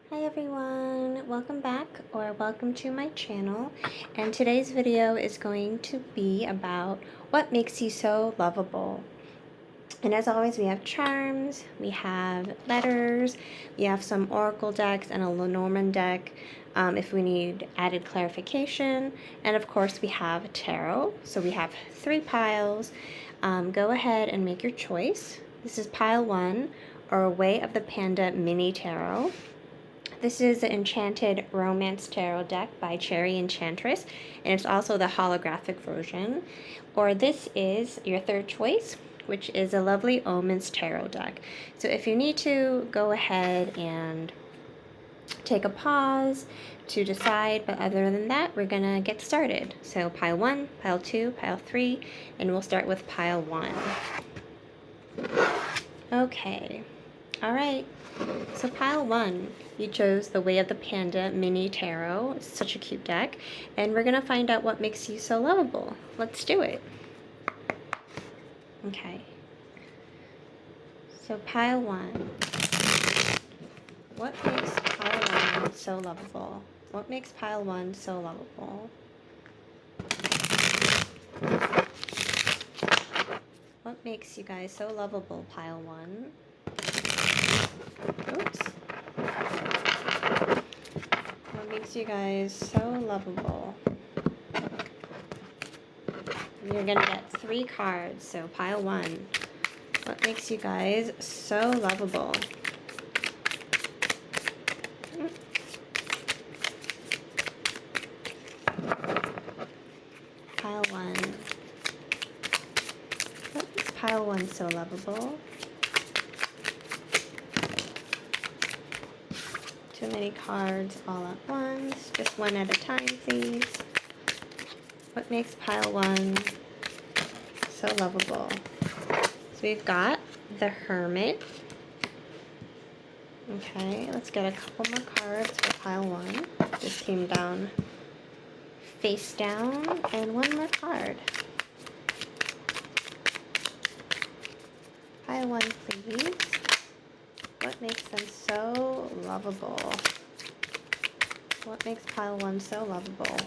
Hi everyone, welcome back or welcome to my channel, and today's video is going to be about what makes you so lovable. And as always, we have charms, we have letters, we have some oracle decks and a Lenormand deck if we need added clarification, and of course we have tarot. So we have 3 piles. Go ahead and make your choice. This is pile 1, or Way of the Panda mini tarot. This is the Enchanted Romance Tarot deck by Cherry Enchantress, and it's also the holographic version. Or this is your third choice, which is a lovely Omens Tarot deck. So if you need to, go ahead and take a pause to decide, but other than that, we're gonna get started. So pile 1, pile 2, pile 3, and we'll start with pile 1. Okay, all right. So pile 1, you chose the Way of the Panda mini tarot. It's such a cute deck, and we're gonna find out what makes you so lovable. Let's do it. Okay. So pile 1. What makes pile 1 so lovable? What makes pile 1 so lovable? What makes you guys so lovable, pile 1? Oops. What makes you guys so lovable? You're gonna get 3 cards, so pile 1. What makes you guys so lovable? Pile 1. What makes pile 1 so lovable? Too many cards all at once. Just one at a time, please. What makes pile 1 so lovable? So we've got the Hermit. Okay, let's get a couple more cards for pile 1. This came down face down, and one more card. Pile 1, please. What makes them so lovable? What makes pile 1 so lovable?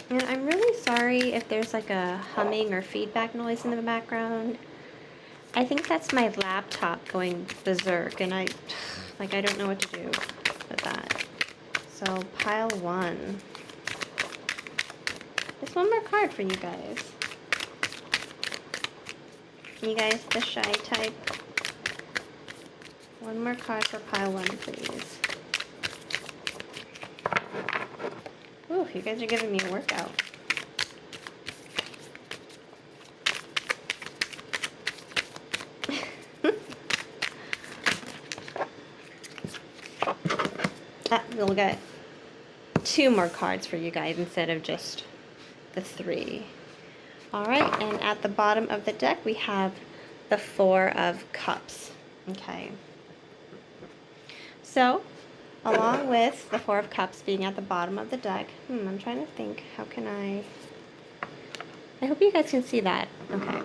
And I'm really sorry if there's like a humming or feedback noise in the background. I think that's my laptop going berserk, and I don't know what to do with that. So pile 1. Just one more card for you guys. You guys, the shy type. One more card for pile 1, please. Ooh, you guys are giving me a workout. We'll get 2 more cards for you guys instead of just the 3. Alright, and at the bottom of the deck we have the 4 of Cups. Okay. So, along with the 4 of Cups being at the bottom of the deck, I'm trying to think, how can I hope you guys can see that. Okay.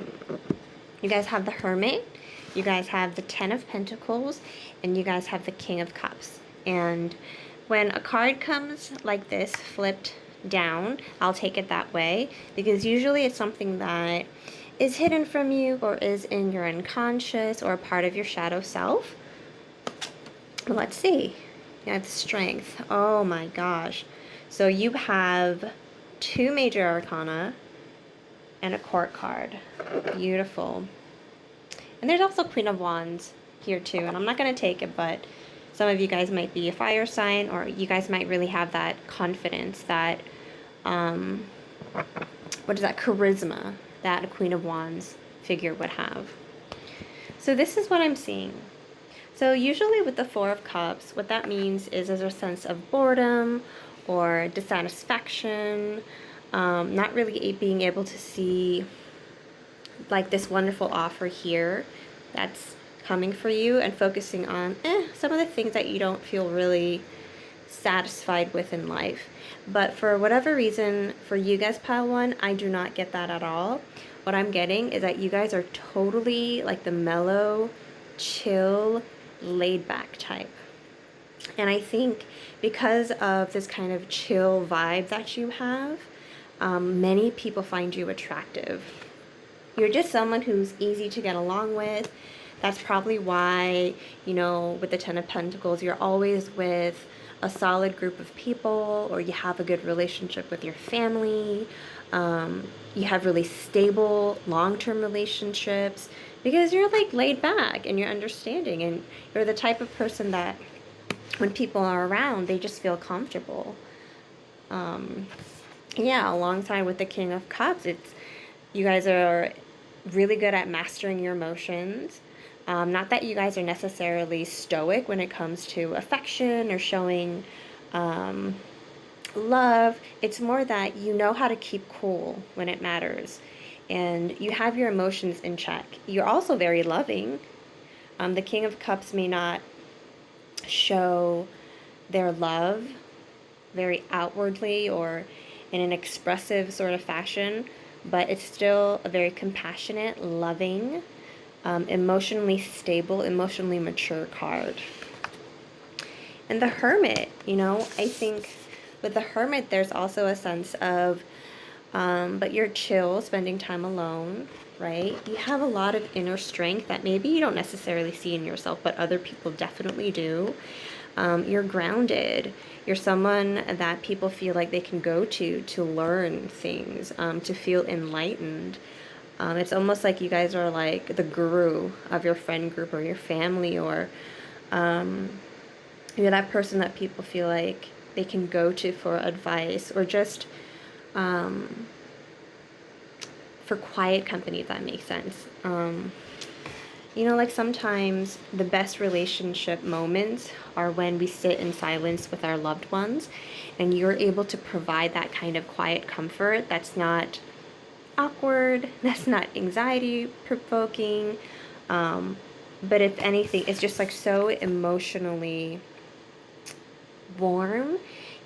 You guys have the Hermit, you guys have the 10 of Pentacles, and you guys have the King of Cups. And when a card comes like this, flipped down, I'll take it that way, because usually it's something that is hidden from you or is in your unconscious or a part of your shadow self. Let's see. You have Strength. Oh my gosh. So you have 2 major arcana and a court card. Beautiful. And there's also Queen of Wands here too, and I'm not going to take it, but some of you guys might be a fire sign, or you guys might really have that confidence, that what is that, charisma that a Queen of Wands figure would have. So this is what I'm seeing. So usually with the 4 of Cups, what that means is there's a sense of boredom or dissatisfaction, not really being able to see like this wonderful offer here that's coming for you, and focusing on some of the things that you don't feel really satisfied with in life. But for whatever reason, for you guys, pile one, I do not get that at all. What I'm getting is that you guys are totally like the mellow, chill, laid back type. And I think because of this kind of chill vibe that you have, many people find you attractive. You're just someone who's easy to get along with. That's probably why, you know, with the Ten of Pentacles, you're always with a solid group of people, or you have a good relationship with your family. You have really stable, long-term relationships because you're like laid back and you're understanding, and you're the type of person that when people are around, they just feel comfortable. Yeah, alongside with the King of Cups, you guys are really good at mastering your emotions. Not that you guys are necessarily stoic when it comes to affection or showing love. It's more that you know how to keep cool when it matters, and you have your emotions in check. You're also very loving. The King of Cups may not show their love very outwardly or in an expressive sort of fashion, but it's still a very compassionate, loving, emotionally stable, emotionally mature card. And the Hermit, you know, I think with the Hermit, there's also a sense of, but you're chill, spending time alone, right? You have a lot of inner strength that maybe you don't necessarily see in yourself, but other people definitely do. You're grounded. You're someone that people feel like they can go to learn things, to feel enlightened. It's almost like you guys are like the guru of your friend group or your family, or you're that person that people feel like they can go to for advice, or just for quiet company, if that makes sense. You know, like sometimes the best relationship moments are when we sit in silence with our loved ones, and you're able to provide that kind of quiet comfort that's not awkward, that's not anxiety provoking, but if anything, it's just like so emotionally warm,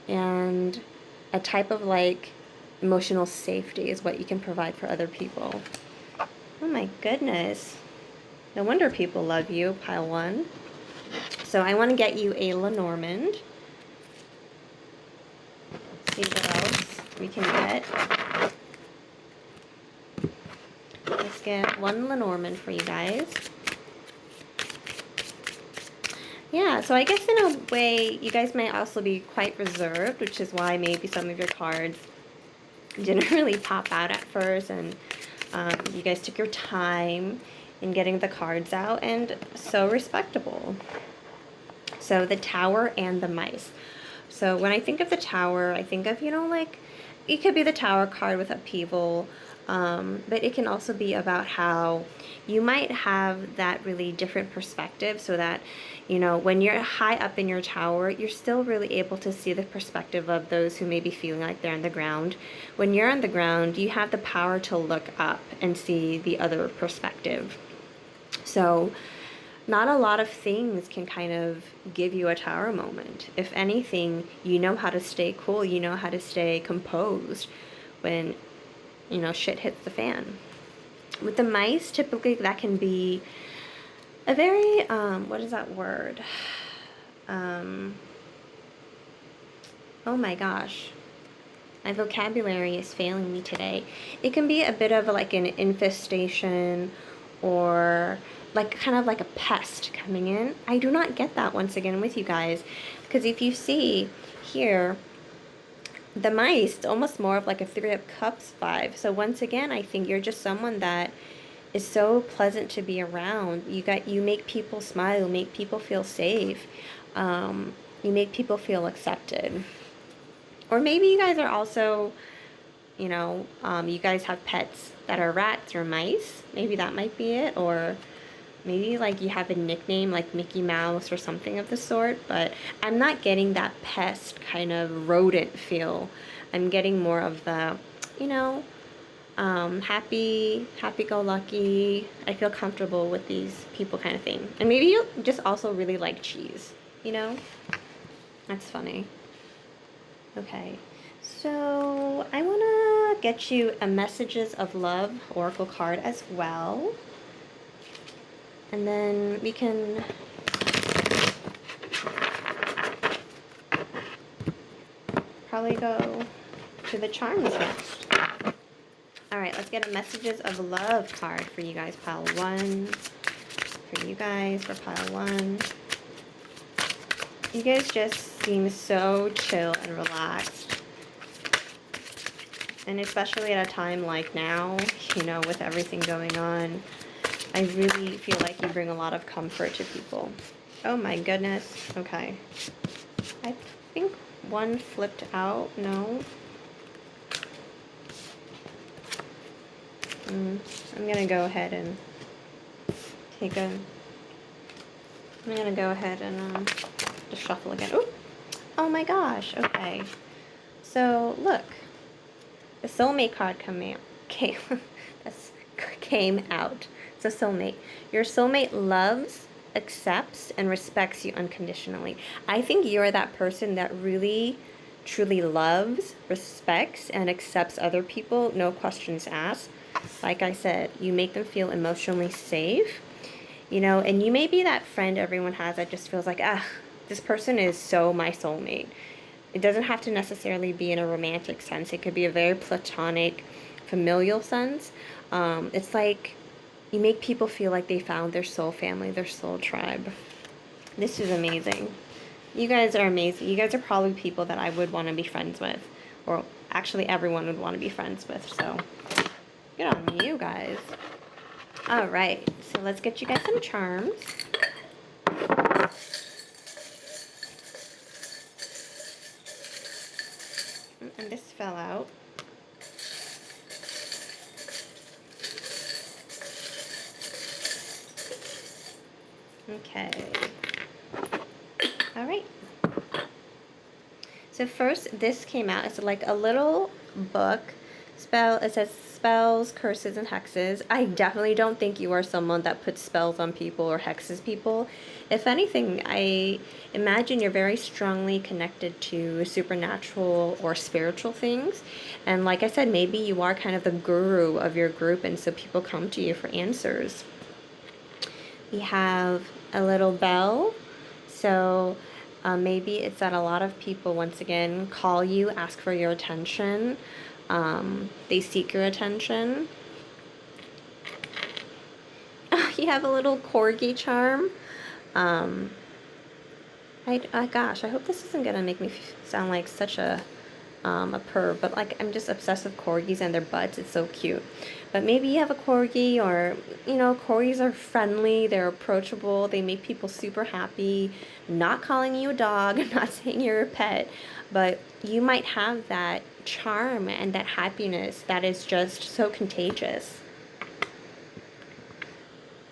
and a type of like emotional safety is what you can provide for other people. Oh my goodness. No wonder people love you, pile one. So I want to get you a Lenormand. See what else we can get. Let's get one Lenormand for you guys. Yeah, so I guess in a way, you guys may also be quite reserved, which is why maybe some of your cards didn't really pop out at first, and you guys took your time in getting the cards out, and so respectable. So the Tower and the Mice. So when I think of the Tower, I think of, you know, like, it could be the Tower card with upheaval, but it can also be about how you might have that really different perspective, so that, you know, when you're high up in your tower, you're still really able to see the perspective of those who may be feeling like they're on the ground. When you're on the ground, you have the power to look up and see the other perspective. So not a lot of things can kind of give you a tower moment. If anything, you know how to stay cool, you know how to stay composed when, you know, shit hits the fan. With the Mice, typically that can be a very, what is that word? Oh my gosh. My vocabulary is failing me today. It can be a bit of like an infestation, or like kind of like a pest coming in. I do not get that once again with you guys, because if you see here, the Mice, it's almost more of like a Three of Cups vibe. So once again, I think you're just someone that is so pleasant to be around. You make people smile, you make people feel safe, you make people feel accepted. Or maybe you guys are also, you know, you guys have pets that are rats or mice. Maybe that might be it. Or maybe like you have a nickname like Mickey Mouse or something of the sort. But I'm not getting that pest kind of rodent feel. I'm getting more of the, you know, happy-go-lucky, I feel comfortable with these people kind of thing. And maybe you just also really like cheese, you know? That's funny. Okay, so I want to get you a Messages of Love Oracle card as well. And then we can probably go to the charms next. All right, let's get a Messages of Love card for you guys, pile 1. For you guys, for pile 1. You guys just seem so chill and relaxed. And especially at a time like now, you know, with everything going on, I really feel like you bring a lot of comfort to people. Oh my goodness. Okay. I think one flipped out. No. I'm gonna go ahead and take a... I'm gonna go ahead and just shuffle again. Ooh. Oh my gosh. Okay. So look. The soulmate card came out. So soulmate. Your soulmate loves, accepts, and respects you unconditionally. I think you're that person that really, truly loves, respects, and accepts other people, no questions asked. Like I said, you make them feel emotionally safe, you know, and you may be that friend everyone has that just feels like, this person is so my soulmate. It doesn't have to necessarily be in a romantic sense. It could be a very platonic, familial sense. It's like you make people feel like they found their soul family, their soul tribe. This is amazing. You guys are amazing. You guys are probably people that I would want to be friends with. Or actually everyone would want to be friends with. So good on you guys. All right. So let's get you guys some charms. And this fell out. Okay. All right. So first, this came out. It's like a little book. It says spells, curses, and hexes. I definitely don't think you are someone that puts spells on people or hexes people. If anything, I imagine you're very strongly connected to supernatural or spiritual things. And like I said, maybe you are kind of the guru of your group, and so people come to you for answers. We have a little bell. So maybe it's that a lot of people, once again, call you, ask for your attention. They seek your attention. You have a little corgi charm. Gosh, I hope this isn't gonna make me sound like such a perv, but like I'm just obsessed with corgis and their butts. It's so cute. But maybe you have a corgi, or you know, corgis are friendly, they're approachable, they make people super happy. Not calling you a dog, not saying you're a pet, but you might have that charm and that happiness that is just so contagious.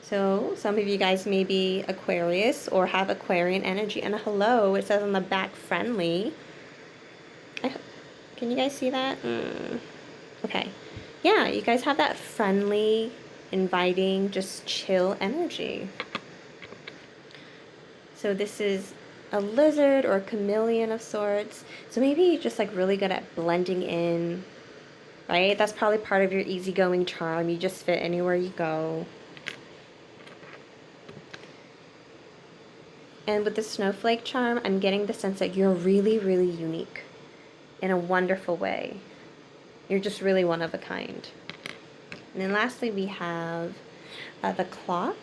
So some of you guys may be Aquarius or have Aquarian energy. And hello, it says on the back, friendly. Can you guys see that? Okay. Yeah, you guys have that friendly, inviting, just chill energy. So this is a lizard or a chameleon of sorts. So maybe you're just like really good at blending in, right? That's probably part of your easygoing charm. You just fit anywhere you go. And with the snowflake charm, I'm getting the sense that you're really, really unique in a wonderful way. You're just really one of a kind. And then lastly, we have the clock.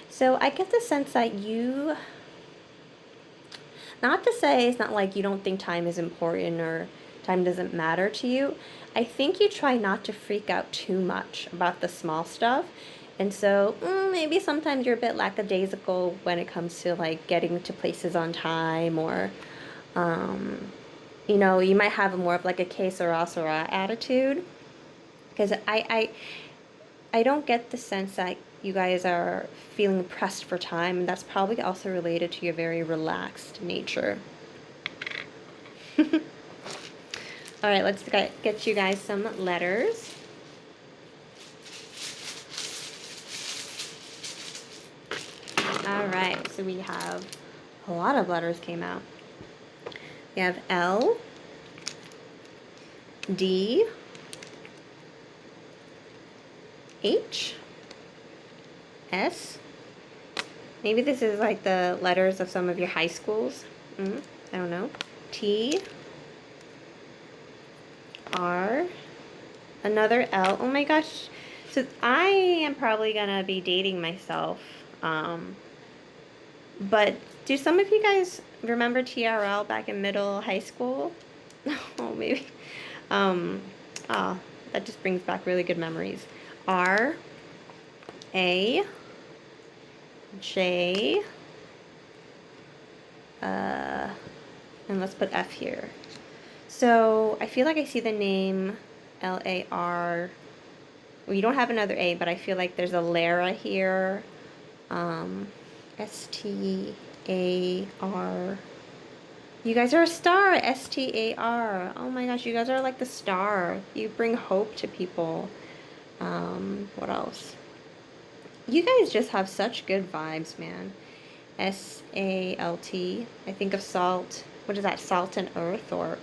So I get the sense that you, not to say it's not like you don't think time is important or time doesn't matter to you. I think you try not to freak out too much about the small stuff. And so maybe sometimes you're a bit lackadaisical when it comes to like getting to places on time, or, you know, you might have more of like a que sera, sera attitude. Because I don't get the sense that you guys are feeling pressed for time, and that's probably also related to your very relaxed nature. All right, let's get you guys some letters. All right, so we have a lot of letters came out. We have L, D, H, S. Maybe this is like the letters of some of your high schools. I don't know. T, R, another L. Oh my gosh. So I am probably gonna be dating myself. But do some of you guys remember TRL back in middle high school? Oh, maybe. That just brings back really good memories. R, A, J, and let's put F here. So I feel like I see the name L-A-R. Well, you don't have another A, but I feel like there's a Lara here. S-T-A-R. You guys are a star. S-T-A-R. Oh my gosh, you guys are like the star. You bring hope to people. What else? You guys just have such good vibes, man. S-A-L-T. I think of salt. What is that? Salt and earth? Or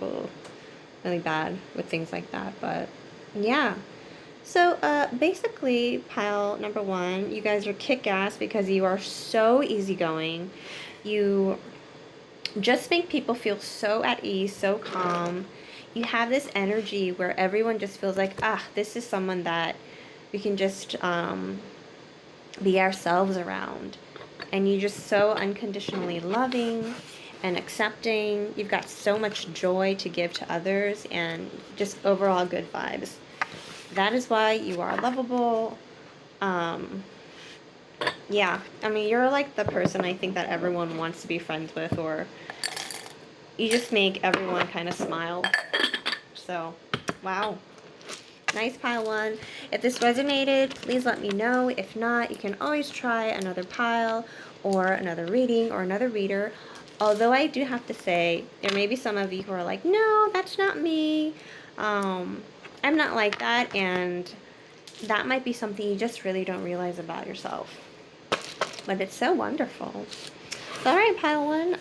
really bad with things like that. But yeah. So basically, pile number one, you guys are kick-ass because you are so easygoing. You just make people feel so at ease, so calm. You have this energy where everyone just feels like, this is someone that we can just be ourselves around. And you're just so unconditionally loving and accepting. You've got so much joy to give to others and just overall good vibes. That is why you are lovable. Yeah, I mean, you're like the person I think that everyone wants to be friends with, or you just make everyone kind of smile. So, wow. Nice, pile one. If this resonated, please let me know. If not, you can always try another pile or another reading or another reader. Although I do have to say, there may be some of you who are like, no, that's not me. I'm not like that, and that might be something you just really don't realize about yourself. But it's so wonderful. So, all right, pile one,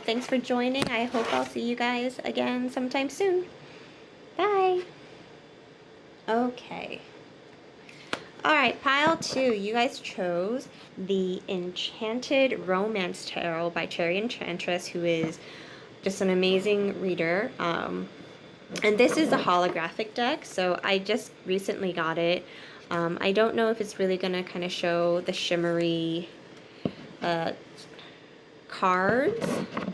thanks for joining. I hope I'll see you guys again sometime soon. Bye. Okay. All right, pile two, you guys chose the Enchanted Romance Tarot by Cherry Enchantress, who is just an amazing reader. And this is a holographic deck, so I just recently got it. I don't know if it's really going to kind of show the shimmery cards,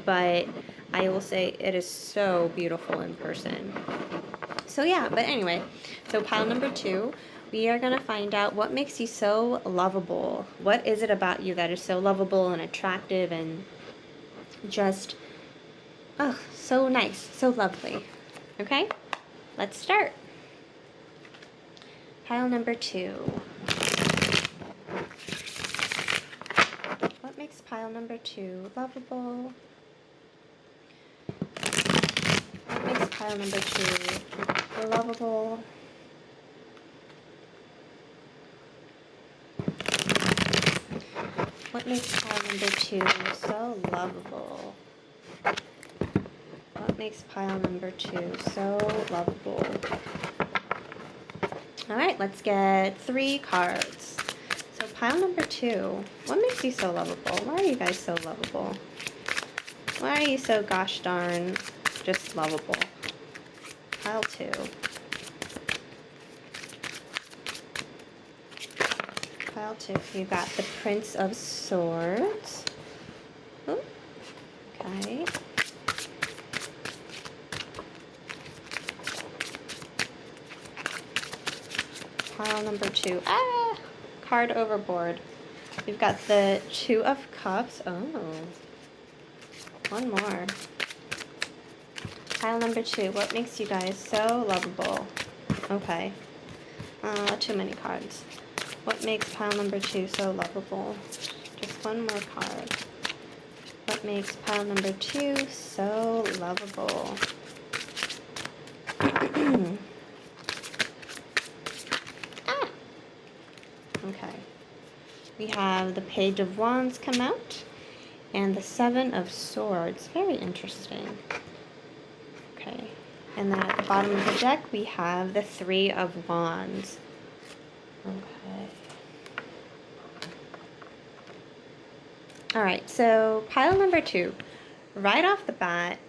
but I will say it is so beautiful in person. So yeah, but anyway, so pile number two, we are going to find out what makes you so lovable. What is it about you that is so lovable and attractive and just, oh, so nice, so lovely. Okay, let's start. Pile number two. What makes pile number two lovable? What makes pile number two lovable? What makes pile number two so lovable? What makes pile number two so lovable? All right, let's get 3 cards. So pile number two, what makes you so lovable? Why are you guys so lovable? Why are you so gosh darn just lovable? Pile two. Pile two, you got the Prince of Swords. Ooh, okay. Pile number two. Card overboard. We've got the Two of Cups. Oh, one more. Pile number two. What makes you guys so lovable? Okay. Too many cards. What makes pile number two so lovable? Just one more card. What makes pile number two so lovable? Okay. We have the Page of Wands come out and the Seven of Swords. Very interesting. And then at the bottom of the deck, we have the Three of Wands. Okay. All right, so pile number 2. Right off the bat,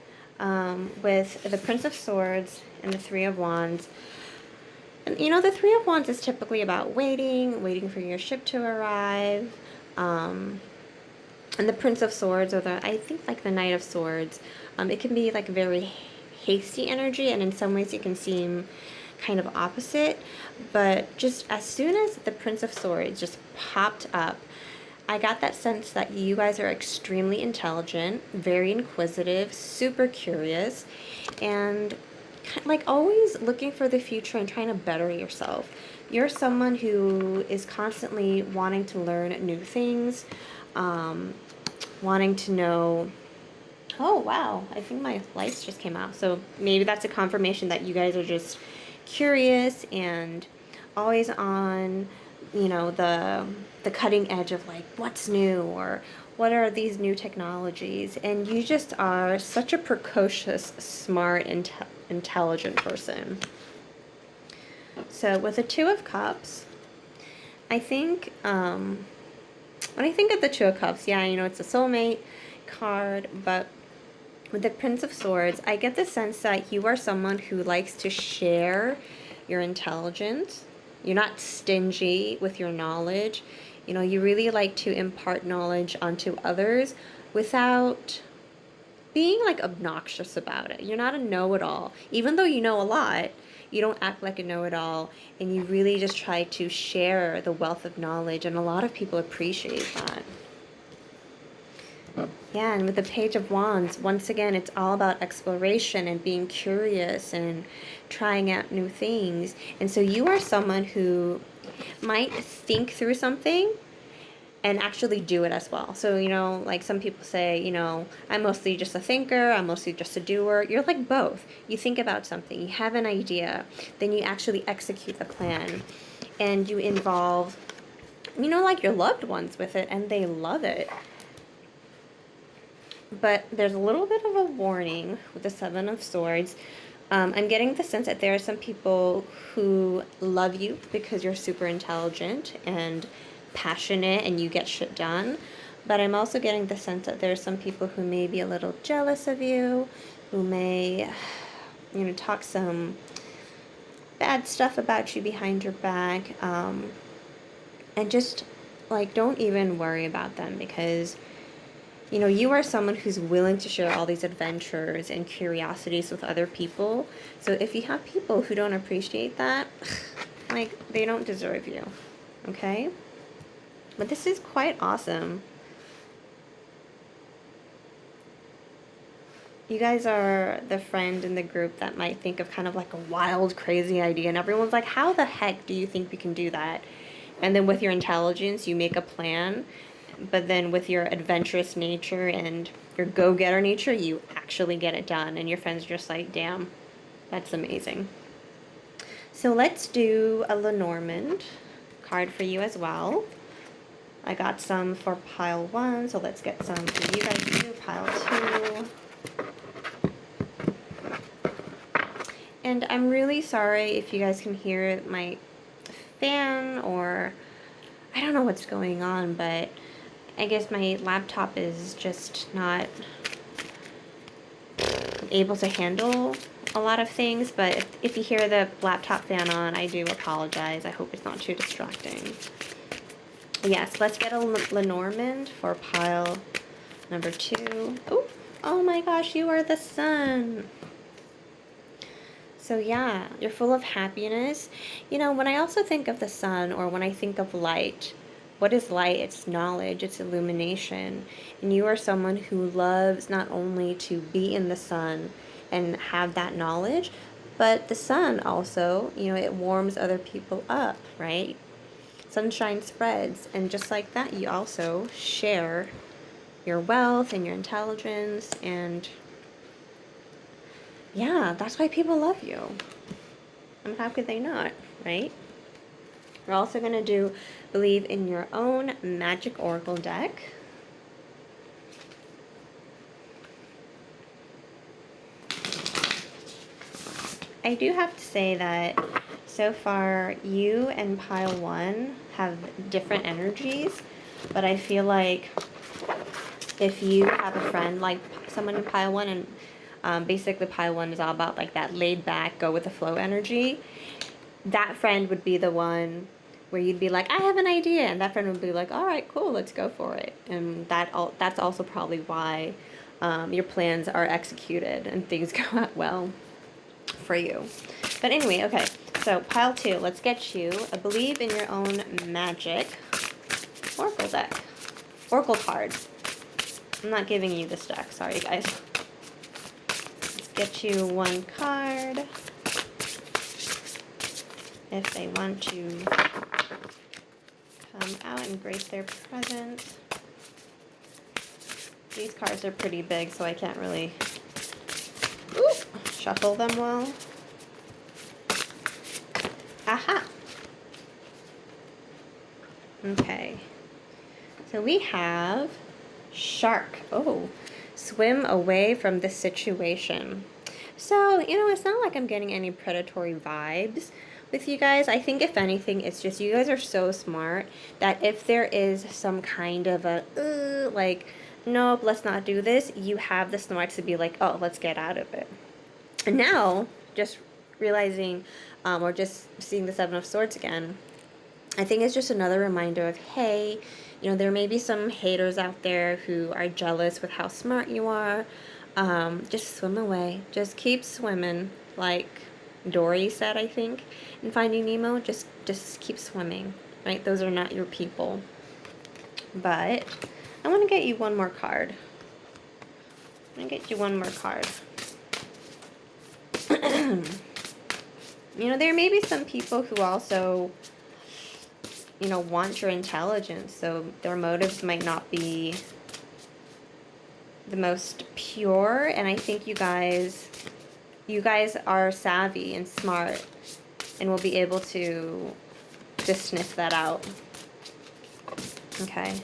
with the Prince of Swords and the Three of Wands. And you know, the Three of Wands is typically about waiting for your ship to arrive. And the Prince of Swords, or I think like the Knight of Swords, it can be like very hasty energy, and in some ways it can seem kind of opposite. But just as soon as the Prince of Swords just popped up, I got that sense that you guys are extremely intelligent, very inquisitive, super curious, and like always looking for the future and trying to better yourself. You're someone who is constantly wanting to learn new things, wanting to know. Oh, wow. I think my lights just came out. So maybe that's a confirmation that you guys are just curious and always on, you know, the cutting edge of like what's new or what are these new technologies. And you just are such a precocious, smart, intelligent person. So with the Two of Cups, I think, when I think of the Two of Cups, yeah, you know, it's a soulmate card, but with the Prince of Swords, I get the sense that you are someone who likes to share your intelligence. You're not stingy with your knowledge. You know, you really like to impart knowledge onto others without being like obnoxious about it. You're not a know-it-all. Even though you know a lot, you don't act like a know-it-all, and you really just try to share the wealth of knowledge, and a lot of people appreciate that. Yeah, and with the Page of Wands, once again, it's all about exploration and being curious and trying out new things. And so you are someone who might think through something and actually do it as well. So, you know, like some people say, you know, I'm mostly just a thinker, I'm mostly just a doer. You're like both. You think about something, you have an idea, then you actually execute the plan, and you involve, you know, like your loved ones with it, and they love it. But there's a little bit of a warning with the Seven of Swords. I'm getting the sense that there are some people who love you because you're super intelligent and passionate and you get shit done. But I'm also getting the sense that there are some people who may be a little jealous of you, who may, you know, talk some bad stuff about you behind your back. And just, like, don't even worry about them, because you know, you are someone who's willing to share all these adventures and curiosities with other people. So if you have people who don't appreciate that, like, they don't deserve you, okay? But this is quite awesome. You guys are the friend in the group that might think of kind of like a wild, crazy idea, and everyone's like, how the heck do you think we can do that? And then with your intelligence, you make a plan. But then with your adventurous nature and your go-getter nature, you actually get it done. And your friends are just like, damn, that's amazing. So let's do a Lenormand card for you as well. I got some for pile 1, so let's get some for you guys too, pile 2. And I'm really sorry if you guys can hear my fan, or I don't know what's going on, but I guess my laptop is just not able to handle a lot of things. But if you hear the laptop fan on, I do apologize. I hope it's not too distracting. Yes, let's get a Lenormand for pile number 2. Oh my gosh, you are the sun. So yeah, you're full of happiness. You know, when I also think of the sun, or when I think of light, what is light? It's knowledge, it's illumination. And you are someone who loves not only to be in the sun and have that knowledge, but the sun also, you know, it warms other people up, right? Sunshine spreads, and just like that, you also share your wealth and your intelligence, and yeah, that's why people love you. I mean, how could they not, right? We're also going to do Believe in Your Own Magic Oracle deck. I do have to say that so far you and pile 1 have different energies, but I feel like if you have a friend like someone in pile 1, and basically pile 1 is all about like that laid back, go with the flow energy, that friend would be the one where you'd be like, I have an idea, and that friend would be like, all right, cool, let's go for it. And that's also probably why your plans are executed and things go out well for you. But anyway, okay, so pile 2, let's get you a Believe in Your Own Magic Oracle deck. Oracle card. I'm not giving you this deck, sorry guys. Let's get you 1 card. If they want to come out and grace their presence. These cards are pretty big, so I can't really shuffle them well. Aha! Okay. So we have Shark. Oh, swim away from the situation. So, it's not like I'm getting any predatory vibes with you guys. I think if anything, it's just you guys are so smart that if there is some kind of a, like, nope, let's not do this, you have the smarts to be like, oh, let's get out of it. And now, just realizing, or just seeing the 7 of Swords again, I think it's just another reminder of, hey, there may be some haters out there who are jealous with how smart you are. Just swim away. Just keep swimming, like Dory said, I think, in Finding Nemo. Just keep swimming, right? Those are not your people. But I want to get you one more card. I'm going to get you one more card. There may be some people who also, want your intelligence, so their motives might not be the most pure, and I think you guys are savvy and smart and will be able to just sniff that out. Okay,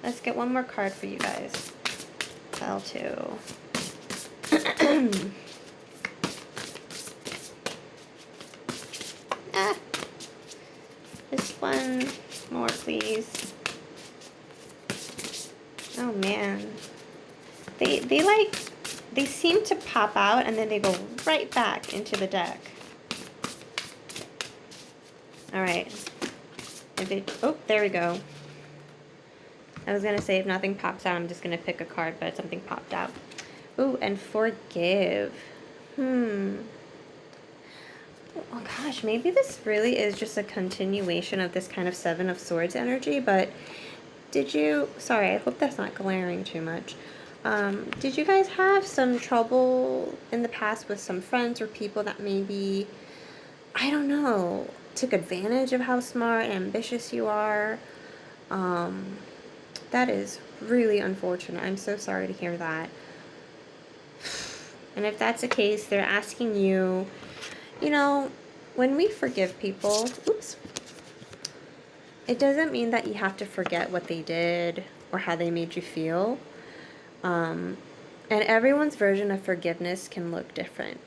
let's get one more card for you guys. Pile 2. Just one more, please. Oh man, they seem to pop out and then they go right back into the deck. All right. Oh, there we go. I was gonna say if nothing pops out, I'm just gonna pick a card, but something popped out. Ooh, and Forgive. Oh gosh, maybe this really is just a continuation of this kind of 7 of Swords energy, but sorry, I hope that's not glaring too much. Did you guys have some trouble in the past with some friends or people that maybe, I don't know, took advantage of how smart and ambitious you are? That is really unfortunate. I'm so sorry to hear that. And if that's the case, they're asking you, when we forgive people, it doesn't mean that you have to forget what they did or how they made you feel. And everyone's version of forgiveness can look different.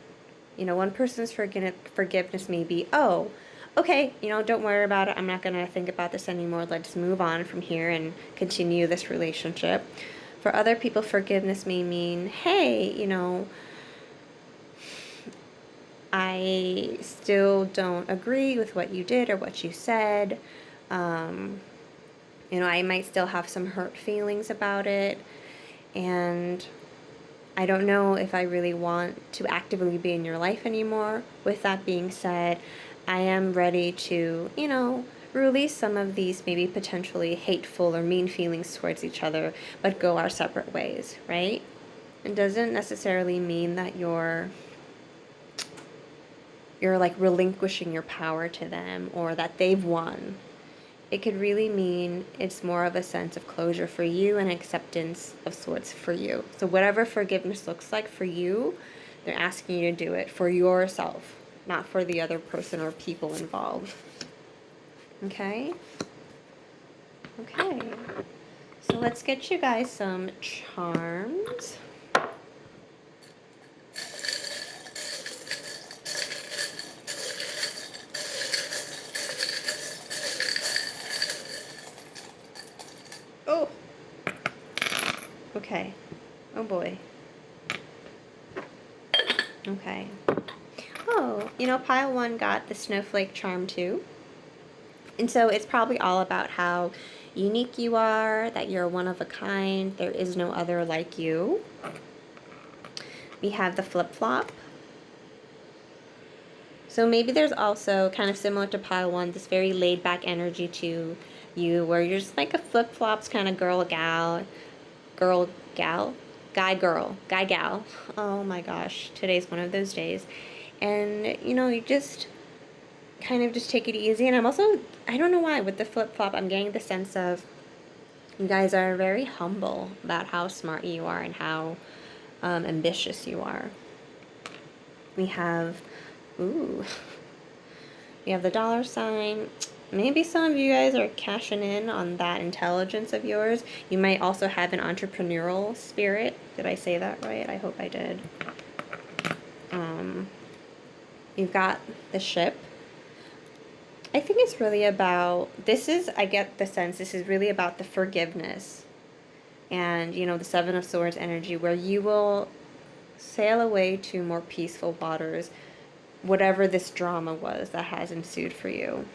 One person's forgiveness may be, oh, okay, don't worry about it. I'm not going to think about this anymore. Let's move on from here and continue this relationship. For other people, forgiveness may mean, hey, I still don't agree with what you did or what you said. I might still have some hurt feelings about it. And I don't know if I really want to actively be in your life anymore. With that being said, I am ready to, release some of these maybe potentially hateful or mean feelings towards each other, but go our separate ways, right? It doesn't necessarily mean that you're like relinquishing your power to them or that they've won. It could really mean it's more of a sense of closure for you and acceptance of sorts for you. So whatever forgiveness looks like for you, they're asking you to do it for yourself, not for the other person or people involved. Okay? Okay. So let's get you guys some charms. Okay. Oh boy. Okay. Oh, you know, pile 1 got the snowflake charm too. And so it's probably all about how unique you are, that you're one of a kind, there is no other like you. We have the flip-flop. So maybe there's also, kind of similar to pile 1, this very laid-back energy to you where you're just like a flip-flops kind of girl, gal, guy, girl, guy, gal. Oh my gosh, today's one of those days. And, you know, you just kind of just take it easy. And I'm also, I don't know why, with the flip-flop, I'm getting the sense of you guys are very humble about how smart you are and how ambitious you are. We have, ooh, we have the dollar sign. Maybe some of you guys are cashing in on that intelligence of yours. You might also have an entrepreneurial spirit. Did I say that right? I hope I did. You've got the ship. I think it's really about, I get the sense this is really about the forgiveness. And, you know, the Seven of Swords energy where you will sail away to more peaceful waters, whatever this drama was that has ensued for you.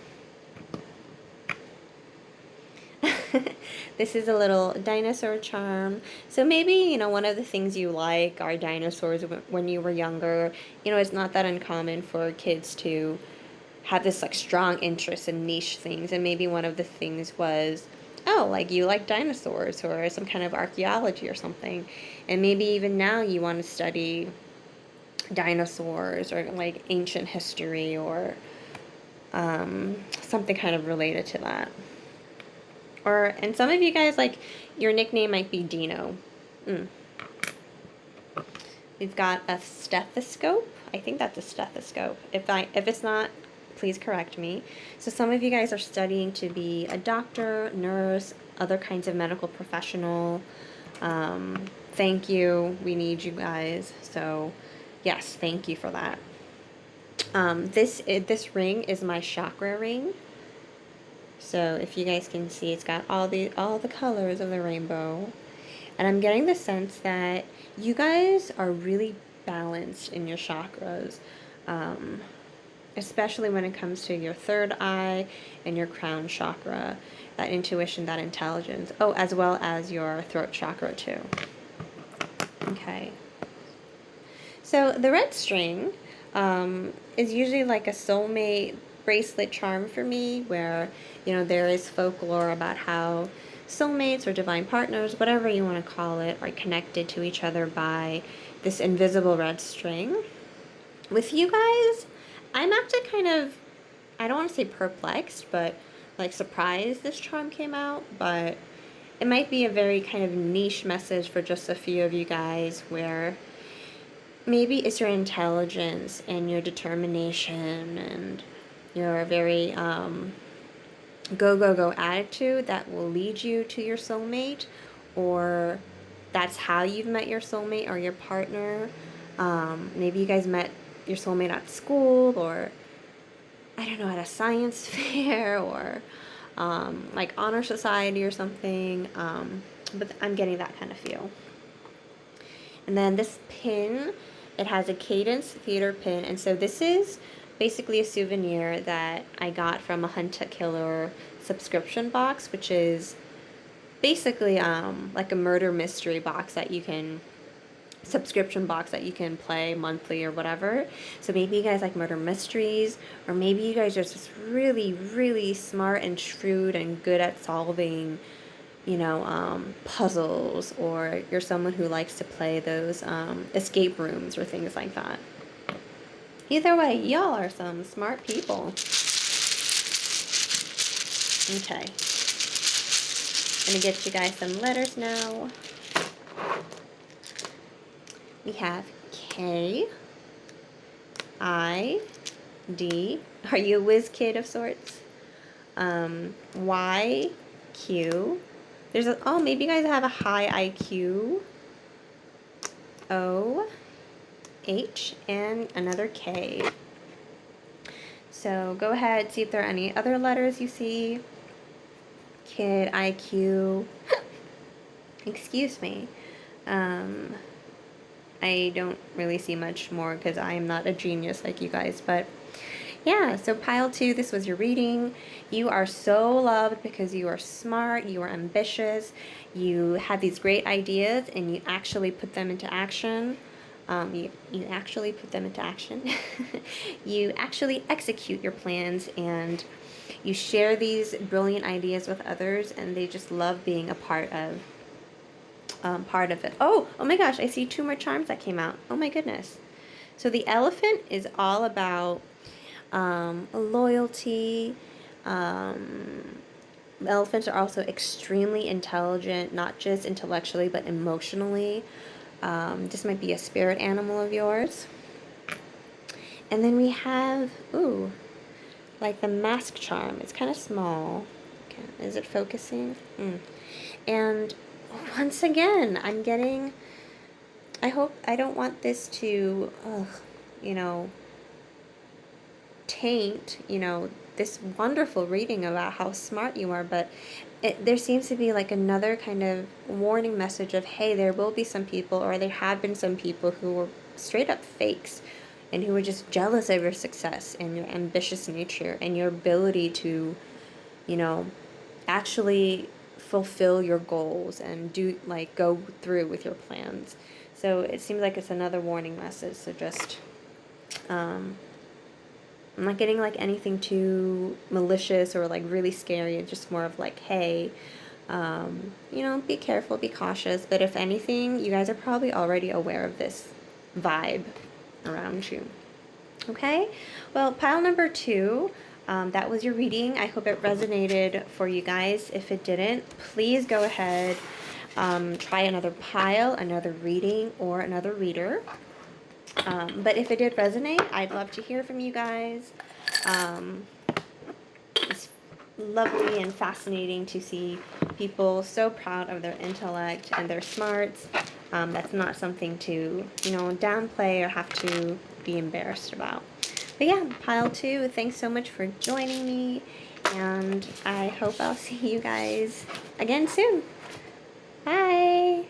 This is a little dinosaur charm. So maybe, you know, one of the things you like are dinosaurs when you were younger. You know, it's not that uncommon for kids to have this like strong interest in niche things. And maybe one of the things was, oh, like you like dinosaurs or some kind of archaeology or something. And maybe even now you want to study dinosaurs or like ancient history or something kind of related to that. Or, and some of you guys, like, your nickname might be Dino. We've got a stethoscope. I think that's a stethoscope. If it's not, please correct me. So some of you guys are studying to be a doctor, nurse, other kinds of medical professional. Thank you. We need you guys. So, yes, thank you for that. This ring is my chakra ring. So if you guys can see, it's got all the colors of the rainbow. And I'm getting the sense that you guys are really balanced in your chakras, especially when it comes to your third eye and your crown chakra, that intuition, that intelligence. Oh, as well as your throat chakra too. Okay. So the red string is usually like a soulmate bracelet charm for me, where, you know, there is folklore about how soulmates or divine partners, whatever you want to call it, are connected to each other by this invisible red string. With you guys, I'm actually kind of, I don't want to say perplexed, but like surprised this charm came out, but it might be a very kind of niche message for just a few of you guys, where maybe it's your intelligence and your determination and your very go attitude that will lead you to your soulmate, or that's how you've met your soulmate or your partner. Maybe you guys met your soulmate at school, or I don't know, at a science fair, or like honor society or something. But I'm getting that kind of feel. And then this pin, it has a Cadence Theater pin, and so this is basically a souvenir that I got from a Hunt a Killer subscription box, which is basically like a murder mystery box that you can, subscription box that you can play monthly or whatever. So maybe you guys like murder mysteries, or maybe you guys are just really, really smart and shrewd and good at solving, you know, puzzles, or you're someone who likes to play those escape rooms or things like that. Either way, y'all are some smart people. Okay. I'm gonna get you guys some letters now. We have K, I, D. Are you a whiz kid of sorts? Y, Q. There's a, oh, maybe you guys have a high IQ. O, H, and another K. So go ahead, see if there are any other letters you see. Kid, IQ. Excuse me. I don't really see much more because I am not a genius like you guys, but yeah, so pile 2, this was your reading. You are so loved because you are smart, you are ambitious, you have these great ideas, and you actually put them into action. You actually put them into action. You actually execute your plans, and you share these brilliant ideas with others, and they just love being a part of it. Oh my gosh, I see 2 more charms that came out. Oh my goodness. So the elephant is all about loyalty. Elephants are also extremely intelligent, not just intellectually, but emotionally. This might be a spirit animal of yours. And then we have, ooh, like the mask charm. It's kind of small. Okay. Is it focusing? And once again, I'm getting, I don't want this to, you know, taint, this wonderful reading about how smart you are, but there seems to be like another kind of warning message of, hey, there will be some people, or there have been some people who were straight up fakes and who were just jealous of your success and your ambitious nature and your ability to, actually fulfill your goals and go through with your plans. So it seems like it's another warning message. So just, I'm not getting like anything too malicious or like really scary. It's just more of like, hey, be careful, be cautious. But if anything, you guys are probably already aware of this vibe around you. Okay, well, pile number 2, that was your reading. I hope it resonated for you guys. If it didn't, please go ahead, try another pile, another reading, or another reader. But if it did resonate, I'd love to hear from you guys. It's lovely and fascinating to see people so proud of their intellect and their smarts. That's not something to, downplay or have to be embarrassed about. But yeah, pile 2, thanks so much for joining me, and I hope I'll see you guys again soon. Bye!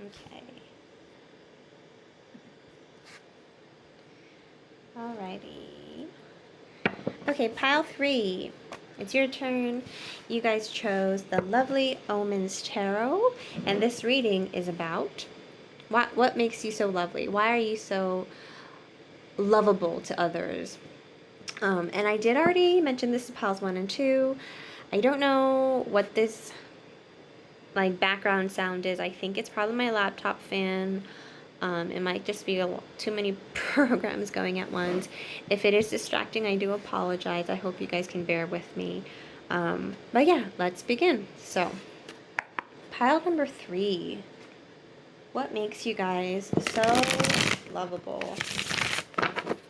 Okay. Alrighty. Okay, pile 3. It's your turn. You guys chose the lovely Omens Tarot, and this reading is about what makes you so lovely. Why are you so lovable to others? And I did already mention this to piles 1 and 2. I don't know what this like background sound is. I think it's probably my laptop fan. It might just be too many programs going at once. If it is distracting, I do apologize. I hope you guys can bear with me. But yeah, let's begin. So, pile number 3. What makes you guys so lovable?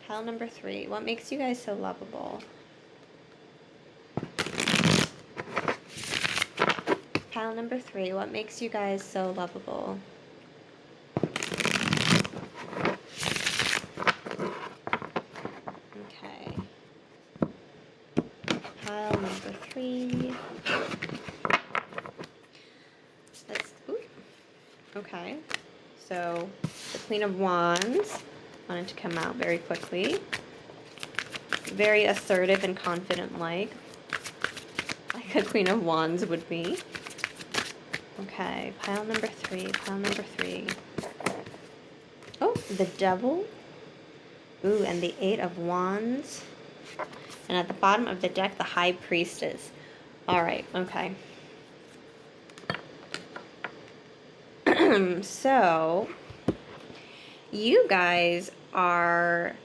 Pile number 3. What makes you guys so lovable? Pile number 3. What makes you guys so lovable? Okay. Pile number 3. Okay. So, the Queen of Wands wanted to come out very quickly. Very assertive and confident like a Queen of Wands would be. Okay, pile number 3, pile number 3. Oh, the Devil. Ooh, and the 8 of Wands. And at the bottom of the deck, the High Priestess. Alright, okay. So, you guys are...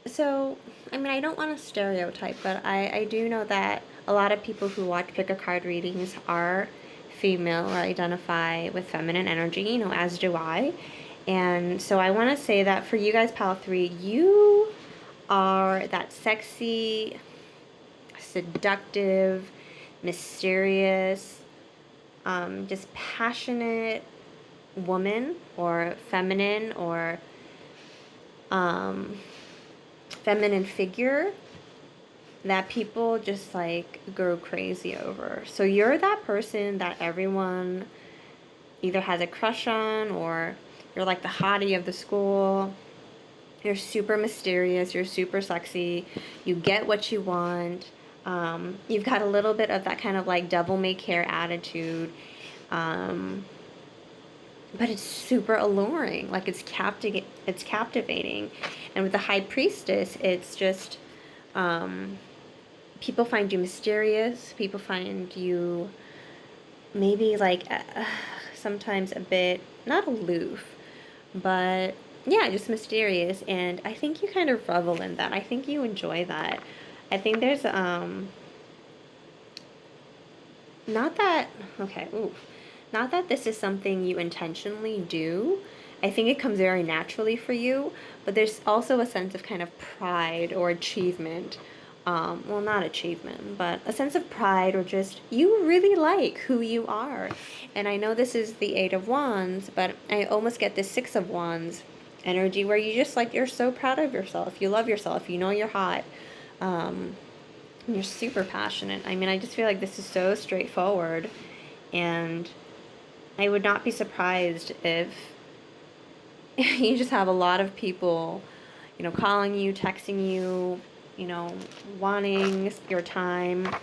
So, I don't want to stereotype, but I do know that a lot of people who watch pick a card readings are female or identify with feminine energy, as do I. And so I want to say that for you guys, pile 3, you are that sexy, seductive, mysterious, just passionate woman or feminine or feminine figure that people just like go crazy over. So you're that person that everyone either has a crush on, or you're like the hottie of the school. You're super mysterious, you're super sexy, you get what you want. You've got a little bit of that kind of like devil may care attitude. Um, but it's super alluring. Like it's captivating. And with the high priestess, it's just people find you mysterious. People find you maybe like sometimes a bit not aloof, but yeah, just mysterious. And I think you kind of revel in that. I think you enjoy that. I think there's not that okay, ooh. Not that this is something you intentionally do. I think it comes very naturally for you, but there's also a sense of kind of pride or achievement. Well, not achievement, but a sense of pride, or just you really like who you are. And I know this is the Eight of Wands, but I almost get this Six of Wands energy where you just like, you're so proud of yourself. You love yourself. You know you're hot. And you're super passionate. I mean, I just feel like this is so straightforward. And I would not be surprised if you just have a lot of people, calling you, texting you, wanting your time.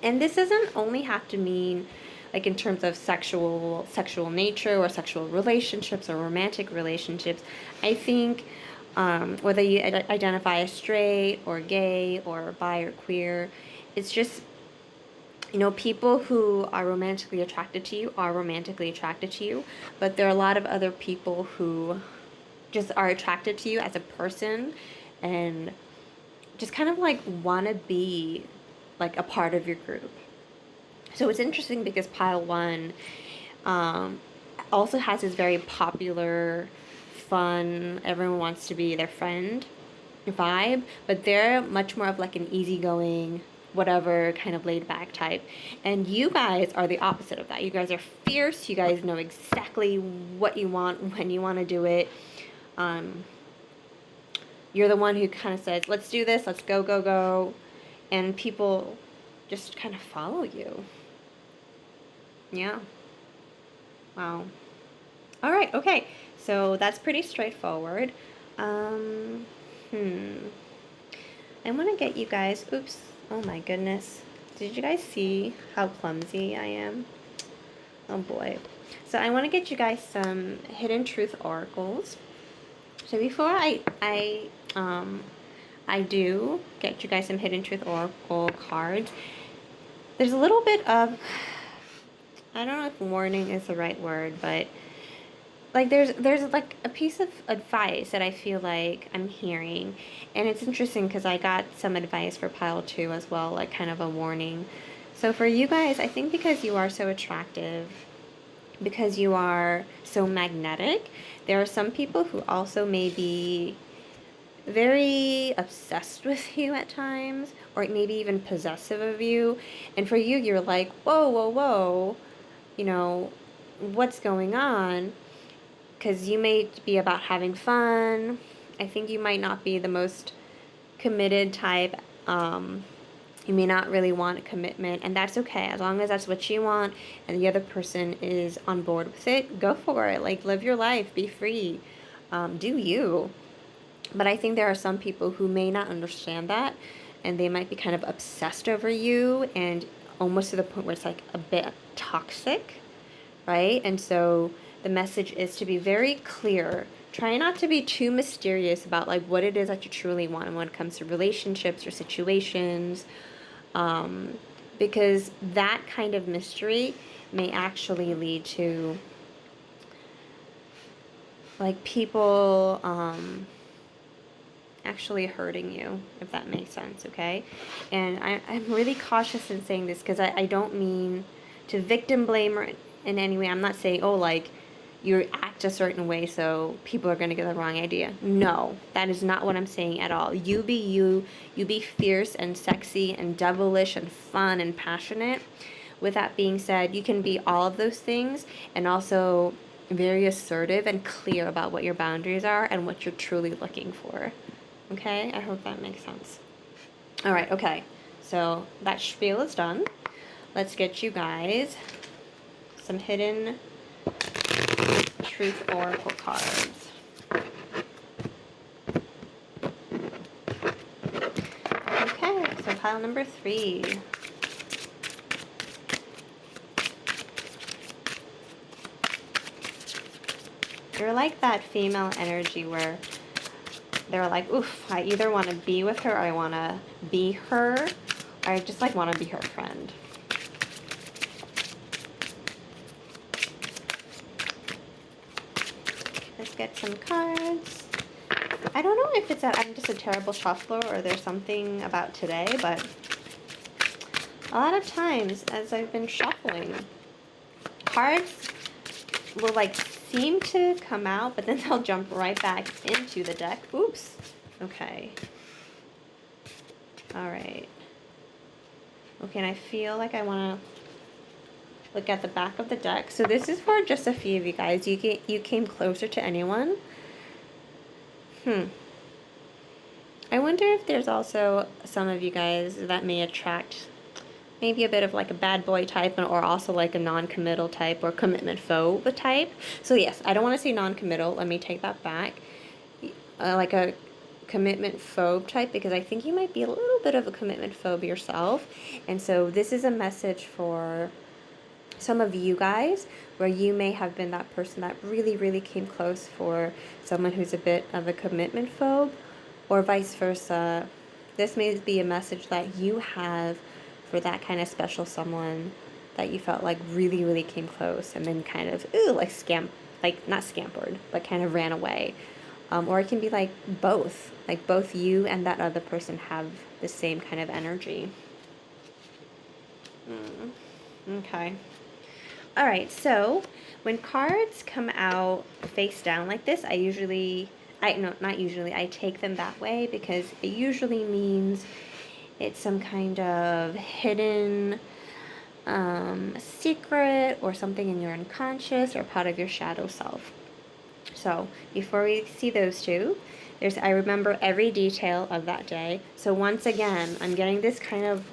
And this doesn't only have to mean like in terms of sexual nature or sexual relationships or romantic relationships. I think whether you identify as straight or gay or bi or queer, it's just people who are romantically attracted to you are romantically attracted to you, but there are a lot of other people who just are attracted to you as a person and just kind of like want to be like a part of your group. So it's interesting because pile one also has this very popular, fun, everyone wants to be their friend vibe, but they're much more of like an easygoing, whatever kind of laid back type. And you guys are the opposite of that. You guys are fierce. You guys know exactly what you want when you want to do it. You're the one who kind of says, let's do this, let's go, go, go. And people just kind of follow you. Yeah. Wow. All right, okay. So that's pretty straightforward. I want to get you guys, oops, oh my goodness. Did you guys see how clumsy I am? Oh boy. So I want to get you guys some hidden truth oracles. So before I do get you guys some hidden truth oracle cards, there's a little bit of, I don't know if warning is the right word, but like there's like a piece of advice that I feel like I'm hearing, and it's interesting because I got some advice for pile two as well, like kind of a warning. So for you guys, I think because you are so attractive, because you are so magnetic, there are some people who also may be very obsessed with you at times, or maybe even possessive of you. And for you, you're like, whoa, whoa, whoa, what's going on? Because you may be about having fun. I think you might not be the most committed type. You may not really want a commitment, and that's okay. As long as that's what you want and the other person is on board with it, go for it. Like, live your life, be free, do you. But I think there are some people who may not understand that, and they might be kind of obsessed over you, and almost to the point where it's like a bit toxic, right? And so the message is to be very clear. Try not to be too mysterious about like what it is that you truly want when it comes to relationships or situations, because that kind of mystery may actually lead to like people actually hurting you, if that makes sense, okay? And I'm really cautious in saying this because I don't mean to victim blame or in any way. I'm not saying, oh, like, you act a certain way so people are going to get the wrong idea. No, that is not what I'm saying at all. You be you. You be fierce and sexy and devilish and fun and passionate. With that being said, you can be all of those things and also very assertive and clear about what your boundaries are and what you're truly looking for. Okay? I hope that makes sense. All right, okay. So that spiel is done. Let's get you guys some hidden truth oracle cards. Okay, so pile number 3. You're like that female energy where they're like, oof, I either want to be with her or I want to be her, or I just like want to be her friend. Let's get some cards. I don't know if I'm just a terrible shuffler or there's something about today, but a lot of times as I've been shuffling, cards will like seem to come out, but then they'll jump right back into the deck. Oops. Okay. All right. Okay, and I feel like I want to look at the back of the deck. So this is for just a few of you guys. You came closer to anyone. I wonder if there's also some of you guys that may attract maybe a bit of like a bad boy type, or also like a non-committal type or commitment phobe type. So yes, I don't want to say non-committal. Let me take that back. Like a commitment phobe type, because I think you might be a little bit of a commitment phobe yourself. And so this is a message for some of you guys where you may have been that person that really, really came close for someone who's a bit of a commitment phobe, or vice versa. This may be a message that you have for that kind of special someone that you felt like really, really came close and then kind of, not scampered, but kind of ran away. Or it can be like both you and that other person have the same kind of energy. Okay. All right, so when cards come out face down like this, I take them that way because it usually means it's some kind of hidden secret or something in your unconscious or part of your shadow self. So before we see those two, I remember every detail of that day. So once again, I'm getting this kind of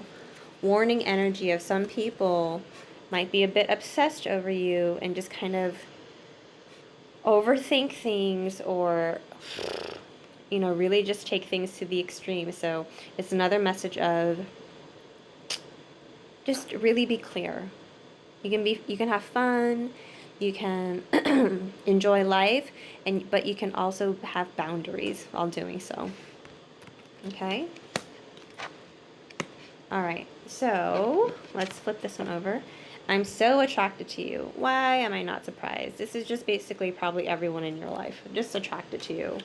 warning energy of some people might be a bit obsessed over you and just kind of overthink things, or really just take things to the extreme. So it's another message of just really be clear. You can have fun, you can enjoy life, but you can also have boundaries while doing so. Okay? All right, so let's flip this one over. I'm so attracted to you. Why am I not surprised? This is just basically probably everyone in your life, just attracted to you.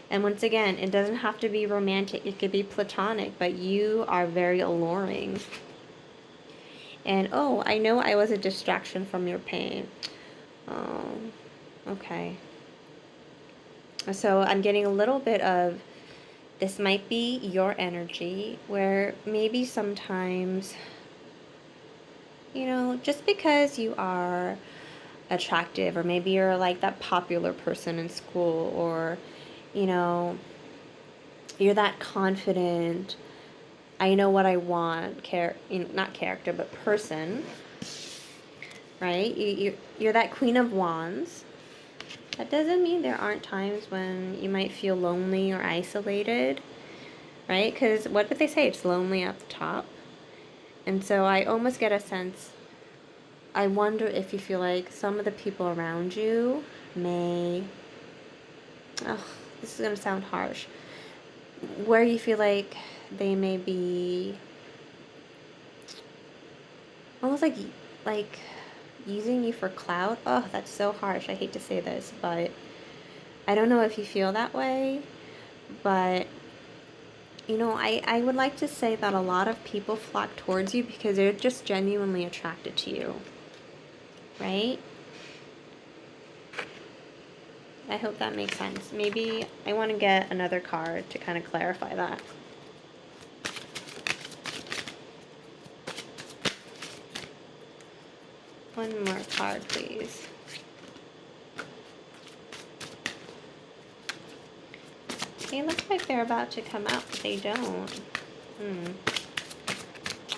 And once again, it doesn't have to be romantic. It could be platonic, but you are very alluring. And, oh, I know I was a distraction from your pain. Oh, okay. So I'm getting a little bit of, this might be your energy where maybe sometimes, just because you are attractive, or maybe you're like that popular person in school, or, you're that confident, I know what I want, not character, but person, right? You're that Queen of Wands. That doesn't mean there aren't times when you might feel lonely or isolated, right? Because what did they say? It's lonely at the top. And so I almost get a sense, I wonder if you feel like some of the people around you may, this is going to sound harsh, where you feel like they may be almost like using you for clout. Oh, that's so harsh. I hate to say this, but I don't know if you feel that way, but I would like to say that a lot of people flock towards you because they're just genuinely attracted to you, right? I hope that makes sense. Maybe I want to get another card to kind of clarify that. One more card, please. They look like they're about to come out, but they don't.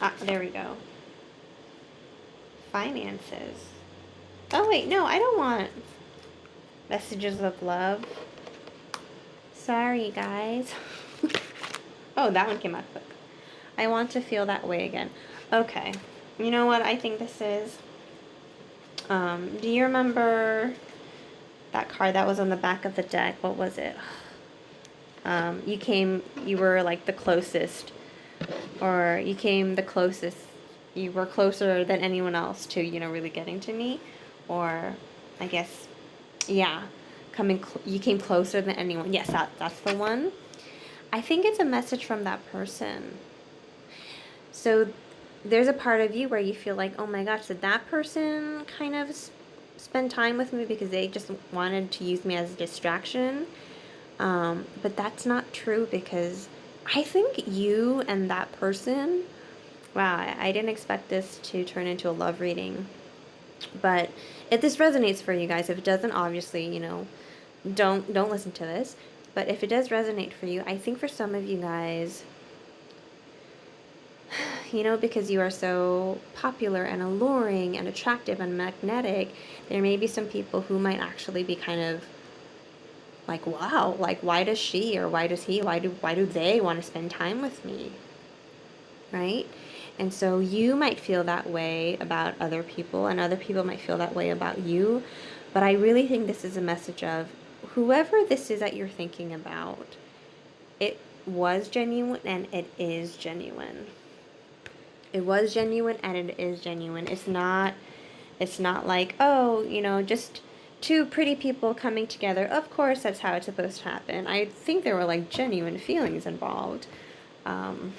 Ah, there we go. Finances. Oh, wait, no, I don't want messages of love. Sorry, guys. Oh, that one came out quick. I want to feel that way again. Okay. You know what I think this is? Do you remember that card that was on the back of the deck? What was it? You were like the closest, or you came the closest, you were closer than anyone else to, really getting to me, or I guess, yeah, you came closer than anyone. Yes, that's the one. I think it's a message from that person. So there's a part of you where you feel like, oh my gosh, did that person kind of spend time with me because they just wanted to use me as a distraction? But that's not true, because I think you and that person, wow, I didn't expect this to turn into a love reading. But if this resonates for you guys, if it doesn't, obviously, don't listen to this. But if it does resonate for you, I think for some of you guys, because you are so popular and alluring and attractive and magnetic, there may be some people who might actually be kind of like, wow, like, why does she, or why does he, why do they want to spend time with me, right? And so you might feel that way about other people, and other people might feel that way about you. But I really think this is a message of whoever this is that you're thinking about, it was genuine and it is genuine. It was genuine and it is genuine. It's not like, oh, just two pretty people coming together. Of course, that's how it's supposed to happen. I think there were like genuine feelings involved. And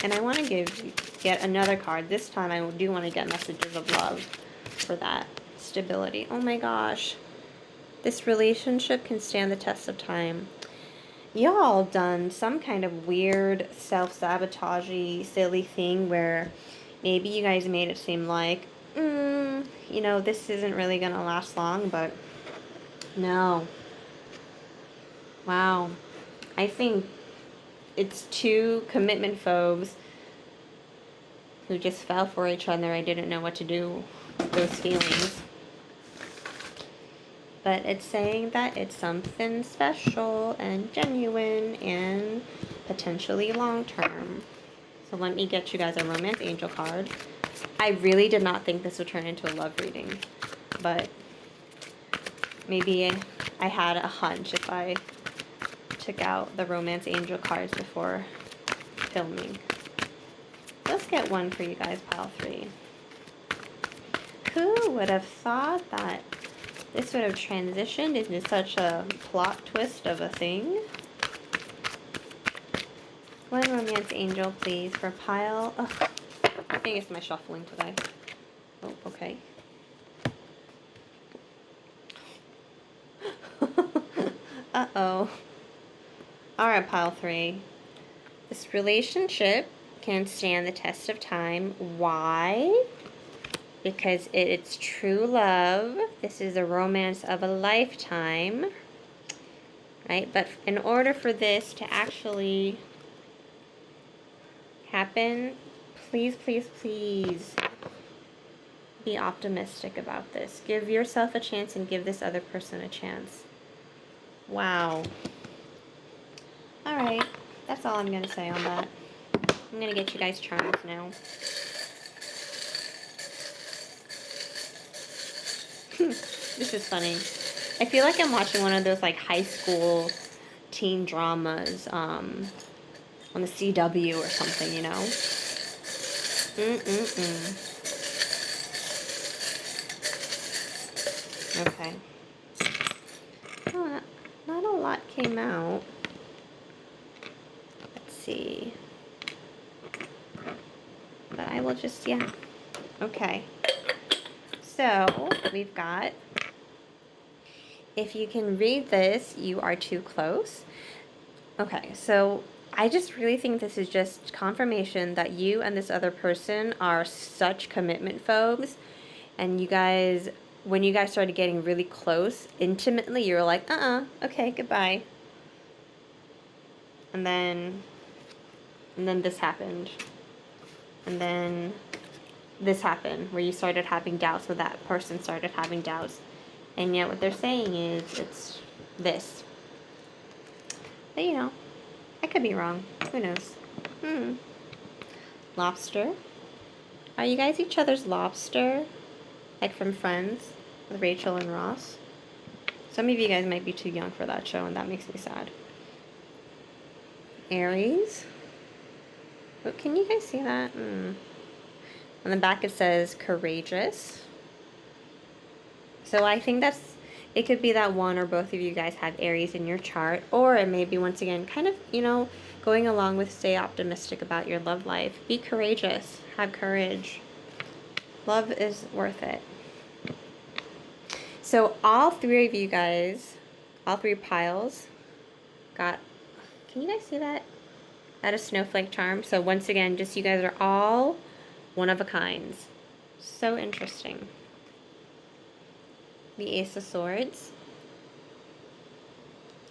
I want to get another card. This time I do want to get messages of love for that stability. Oh my gosh. This relationship can stand the test of time. Y'all done some kind of weird self-sabotage-y, silly thing where maybe you guys made it seem like, this isn't really going to last long, but no. Wow. I think it's two commitment phobes who just fell for each other. I didn't know what to do with those feelings. But it's saying that it's something special and genuine and potentially long-term. So let me get you guys a romance angel card. I really did not think this would turn into a love reading, but maybe I had a hunch if I took out the romance angel cards before filming. Let's get one for you guys, pile 3. Who would have thought that this would have transitioned into such a plot twist of a thing? One romance angel, please, for pile. Ugh. I think it's my shuffling today. Oh, okay. Uh-oh. Alright, pile 3. This relationship can stand the test of time. Why? Because it's true love. This is a romance of a lifetime. Right? But in order for this to actually happen, please, please, please be optimistic about this. Give yourself a chance and give this other person a chance. Wow. Alright. That's all I'm going to say on that. I'm going to get you guys charms now. This is funny. I feel like I'm watching one of those like high school teen dramas on the CW or something, Okay. Oh, not a lot came out. Let's see. But I will just, yeah. Okay. So, we've got, if you can read this, you are too close. Okay, so I just really think this is just confirmation that you and this other person are such commitment phobes, and you guys, when you guys started getting really close, intimately, you were like, okay, goodbye. And then and then this happened, and then this happened, where you started having doubts, or that person started having doubts, and yet what they're saying is it's this. But you know, I could be wrong. Who knows? Lobster. Are you guys each other's lobster? Like from Friends with Rachel and Ross? Some of you guys might be too young for that show, and that makes me sad. Aries. Oh, can you guys see that? On the back it says courageous. So I think it could be that one or both of you guys have Aries in your chart, or it may be, once again, kind of, you know, going along with stay optimistic about your love life. Be courageous. Have courage. Love is worth it. So all three of you guys, all three piles got, can you guys see that? That is snowflake charm. So once again, just you guys are all one of a kinds. So interesting. The Ace of Swords.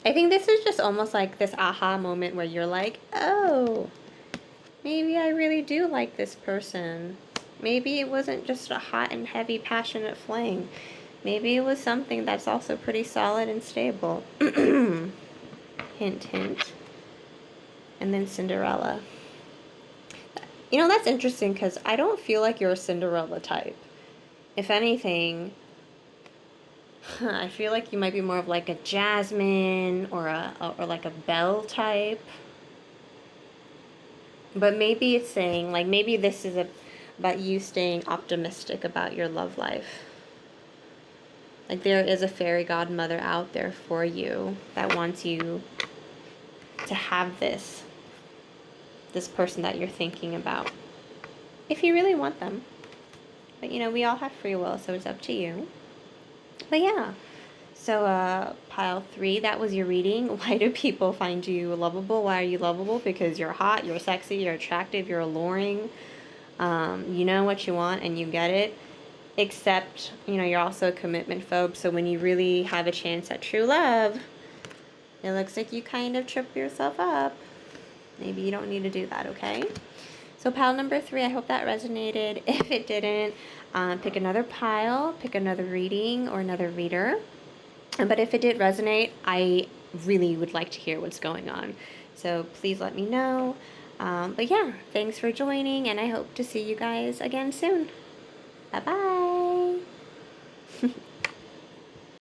I think this is just almost like this aha moment where you're like, oh, maybe I really do like this person. Maybe it wasn't just a hot and heavy passionate flame. Maybe it was something that's also pretty solid and stable. Hint, hint. And then Cinderella. You know, that's interesting because I don't feel like you're a Cinderella type. If anything, I feel like you might be more of like a Jasmine or like a Belle type. But maybe it's saying, like, maybe this is about you staying optimistic about your love life. Like, there is a fairy godmother out there for you that wants you to have this person that you're thinking about, if you really want them. But, you know, we all have free will, so it's up to you. But yeah, so pile 3, that was your reading. Why do people find you lovable? Why are you lovable? Because you're hot, you're sexy, you're attractive, you're alluring. You know what you want and you get it. Except, you know, you're also a commitment phobe, so when you really have a chance at true love, it looks like you kind of trip yourself up. Maybe you don't need to do that, okay? So pile number 3, I hope that resonated. If it didn't, pick another pile, pick another reading or another reader. But if it did resonate, I really would like to hear what's going on. So please let me know. But yeah, thanks for joining, and I hope to see you guys again soon. Bye-bye.